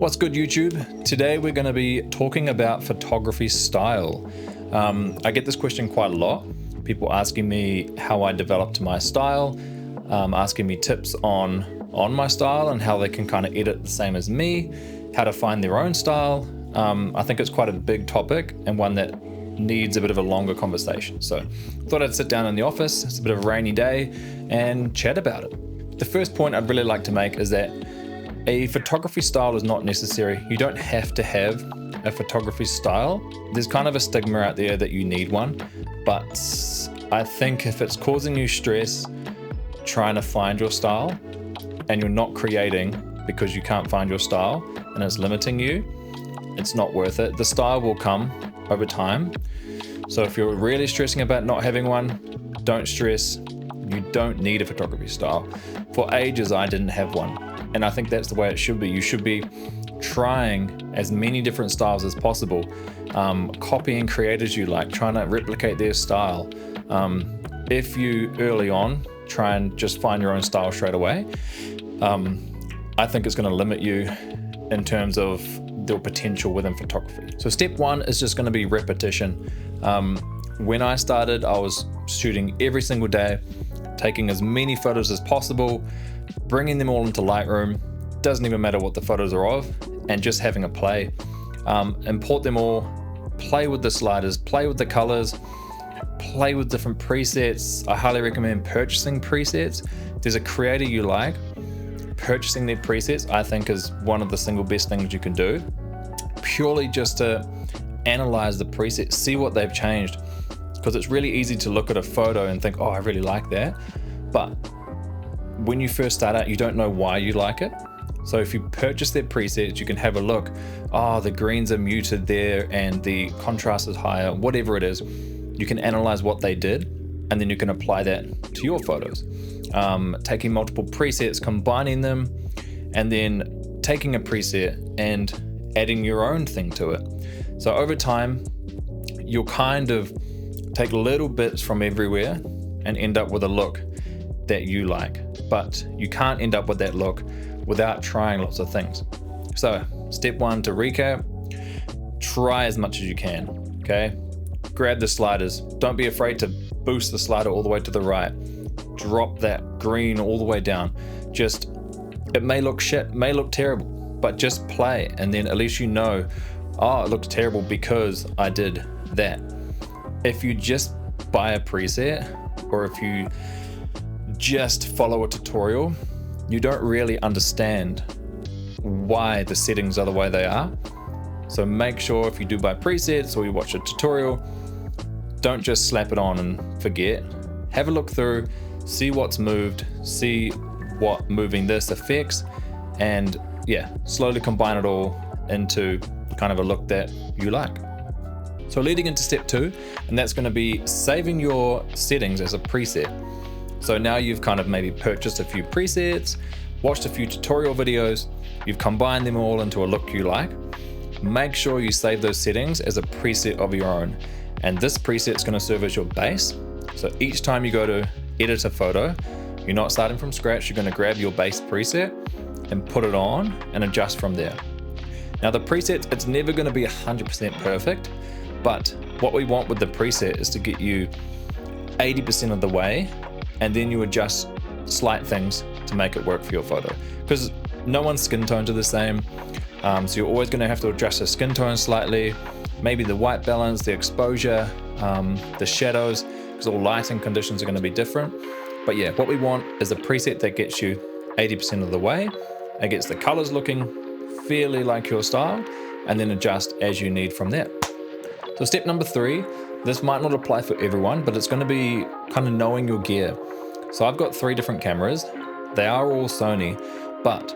What's good, YouTube? Today we're going to be talking about photography style. I get this question quite a lot. People asking me how I developed my style, asking me tips on my style and how they can kind of edit the same as me, how to find their own style. I think it's quite a big topic and one that needs a bit of a longer conversation. So I thought I'd sit down in the office, it's a bit of a rainy day, and chat about it. The first point I'd really like to make is that a photography style is not necessary. You don't have to have a photography style. There's kind of a stigma out there that you need one, but I think if it's causing you stress trying to find your style and you're not creating because you can't find your style and it's limiting you, it's not worth it. The style will come over time. So if you're really stressing about not having one, don't stress. You don't need a photography style. For ages, I didn't have one. And I think that's the way it should be. You should be trying as many different styles as possible, copying creators you like, trying to replicate their style. If you early on try and just find your own style straight away, I think it's going to limit you in terms of the potential within photography. So step one is just going to be repetition. When I started, I was shooting every single day, taking as many photos as possible, bringing them all into Lightroom, doesn't even matter what the photos are of, and just having a play. Import them all, play with the sliders, play with the colors, play with different presets. I highly recommend purchasing presets. If there's a creator you like, purchasing their presets I think is one of the single best things you can do, purely just to analyze the presets, see what they've changed, because it's really easy to look at a photo and think, oh, I really like that, but when you first start out, you don't know why you like it. So if you purchase their presets, you can have a look. Oh, the greens are muted there and the contrast is higher, whatever it is. You can analyze what they did and then you can apply that to your photos. Taking multiple presets, combining them, and then taking a preset and adding your own thing to it. So over time, you'll kind of take little bits from everywhere and end up with a look that you like, but you can't end up with that look without trying lots of things. So step one, to recap, try as much as you can, okay? Grab the sliders. Don't be afraid to boost the slider all the way to the right. Drop that green all the way down. Just, it may look shit, may look terrible, but just play, and then at least you know, oh, it looks terrible because I did that. If you just buy a preset, or if you just follow a tutorial, you don't really understand why the settings are the way they are. So make sure if you do buy presets or you watch a tutorial, don't just slap it on and forget. Have a look through, see what's moved, see what moving this affects, and yeah, slowly combine it all into kind of a look that you like. So leading into step two, and that's going to be saving your settings as a preset. So now you've kind of maybe purchased a few presets, watched a few tutorial videos, you've combined them all into a look you like. Make sure you save those settings as a preset of your own. And this preset is going to serve as your base. So each time you go to edit a photo, you're not starting from scratch, you're going to grab your base preset and put it on and adjust from there. Now the preset, it's never going to be 100% perfect, but what we want with the preset is to get you 80% of the way, and then you adjust slight things to make it work for your photo. Because no one's skin tones are the same, so you're always going to have to adjust the skin tone slightly, maybe the white balance, the exposure, the shadows, because all lighting conditions are going to be different. But yeah, what we want is a preset that gets you 80% of the way, it gets the colors looking fairly like your style, and then adjust as you need from there. So step number three, this might not apply for everyone, but it's going to be kind of knowing your gear. So I've got 3 different cameras. They are all Sony, but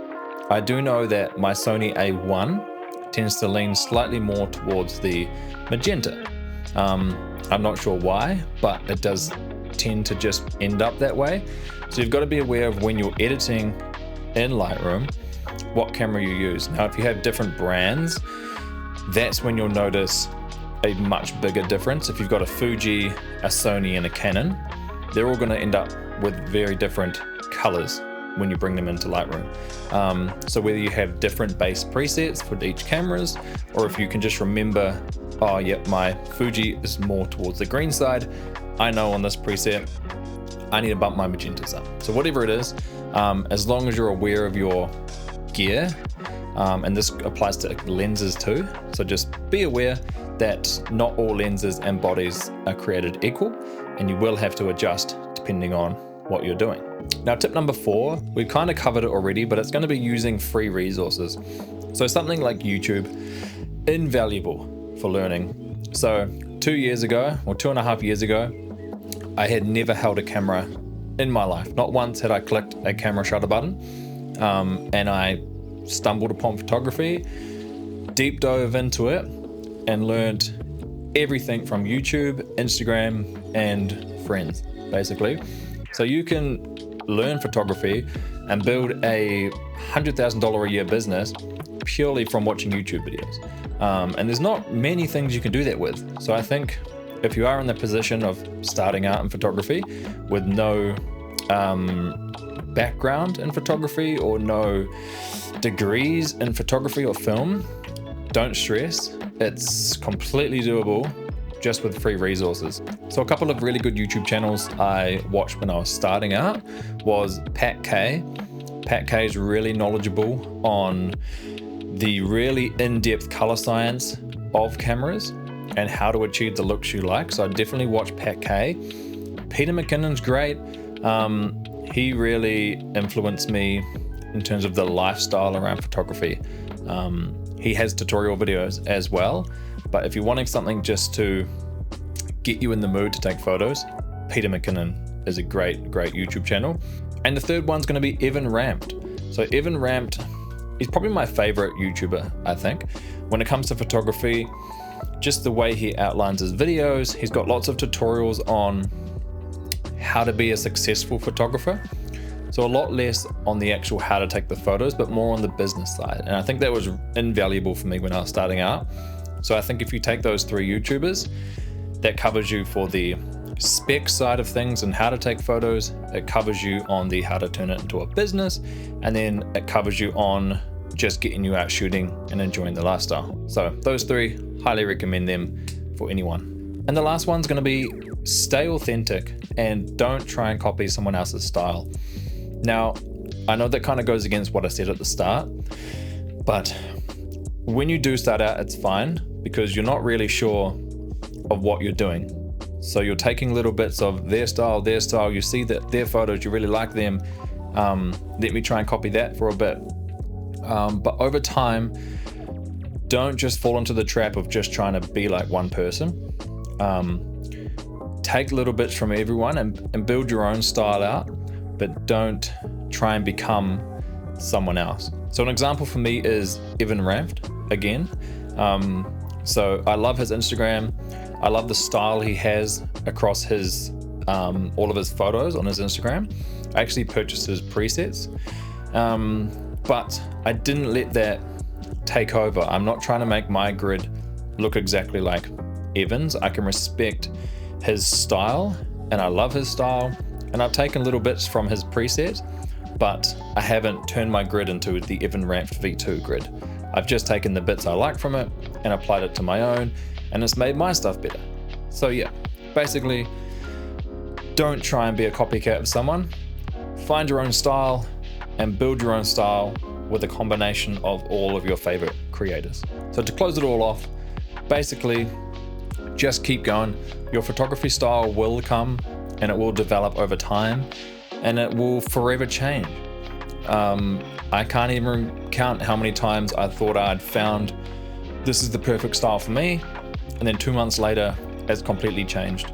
I do know that my Sony A1 tends to lean slightly more towards the magenta. I'm not sure why, but it does tend to just end up that way. So you've got to be aware of when you're editing in Lightroom, what camera you use. Now, if you have different brands, that's when you'll notice a much bigger difference. If you've got a Fuji, a Sony, and a Canon, they're all going to end up with very different colors. when you bring them into Lightroom. So whether you have different base presets for each cameras, or if you can just remember, oh yep, my Fuji is more towards the green side, I know on this preset I need to bump my magentas up. So whatever it is, as long as you're aware of your gear, and this applies to lenses too, so just be aware that not all lenses and bodies are created equal, and you will have to adjust depending on what you're doing. Now, tip number 4, we kind of covered it already, but it's going to be using free resources. So something like YouTube, invaluable for learning. So 2 years ago, or 2.5 years ago, I had never held a camera in my life. Not once had I clicked a camera shutter button, and I stumbled upon photography, deep dove into it, and learned everything from YouTube, Instagram, and friends, basically. So you can learn photography and build a $100,000 a year business purely from watching YouTube videos. And there's not many things you can do that with. So I think if you are in the position of starting out in photography with no background in photography or no degrees in photography or film, don't stress. It's completely doable just with free resources. So a couple of really good YouTube channels I watched when I was starting out was Pat K. Pat K is really knowledgeable on the really in-depth color science of cameras and how to achieve the looks you like. So I definitely watch Pat K. Peter McKinnon's great. He really influenced me in terms of the lifestyle around photography. He has tutorial videos as well, but if you're wanting something just to get you in the mood to take photos, Peter McKinnon is a great YouTube channel. And the third one's going to be Evan Ramped. So Evan Ramped is probably my favorite YouTuber, I think. When it comes to photography, just the way he outlines his videos, he's got lots of tutorials on how to be a successful photographer. So a lot less on the actual how to take the photos, but more on the business side. And I think that was invaluable for me when I was starting out. So I think if you take those 3 YouTubers, that covers you for the spec side of things and how to take photos. It covers you on the how to turn it into a business. And then it covers you on just getting you out shooting and enjoying the lifestyle. So those 3, highly recommend them for anyone. And the last one's going to be stay authentic and don't try and copy someone else's style. Now, I know that kind of goes against what I said at the start, but when you do start out, it's fine because you're not really sure of what you're doing. So you're taking little bits of their style, you see that their photos, you really like them, let me try and copy that for a bit. But over time, don't just fall into the trap of just trying to be like one person. Take little bits from everyone and build your own style out, but don't try and become someone else. So an example for me is Evan Ramped again. So I love his Instagram. I love the style he has across his all of his photos on his Instagram. I actually purchased his presets, but I didn't let that take over. I'm not trying to make my grid look exactly like Evan's. I can respect his style and I love his style, and I've taken little bits from his preset, but I haven't turned my grid into the Evan Ramped V2 grid. I've just taken the bits I like from it and applied it to my own, and it's made my stuff better. So yeah, basically, don't try and be a copycat of someone. Find your own style and build your own style with a combination of all of your favorite creators. So to close it all off, basically, just keep going. Your photography style will come and it will develop over time and it will forever change. I can't even count how many times I thought I'd found this is the perfect style for me, and then 2 months later it's completely changed.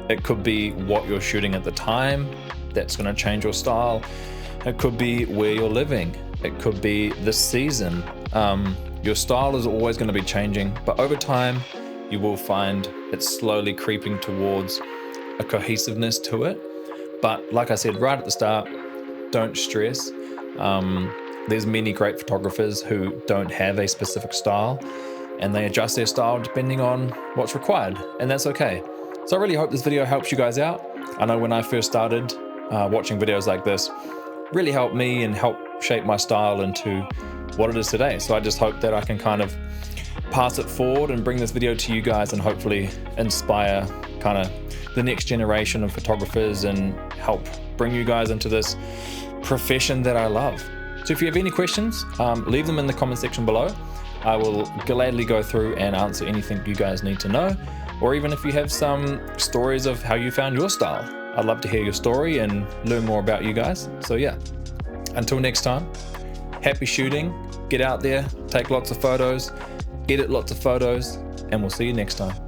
It could be what you're shooting at the time that's going to change your style. It could be where you're living. It could be the season. Your style is always going to be changing, but over time you will find it's slowly creeping towards a cohesiveness to it. But like I said right at the start, don't stress. There's many great photographers who don't have a specific style and they adjust their style depending on what's required, and that's okay. So I really hope this video helps you guys out. I know when I first started, watching videos like this really help me and help shape my style into what it is today. So I just hope that I can kind of pass it forward and bring this video to you guys and hopefully inspire kind of the next generation of photographers and help bring you guys into this profession that I love. So if you have any questions, leave them in the comment section below. I will gladly go through and answer anything you guys need to know, or even if you have some stories of how you found your style. I'd love to hear your story and learn more about you guys. So yeah, until next time, happy shooting, get out there, take lots of photos, edit lots of photos, and we'll see you next time.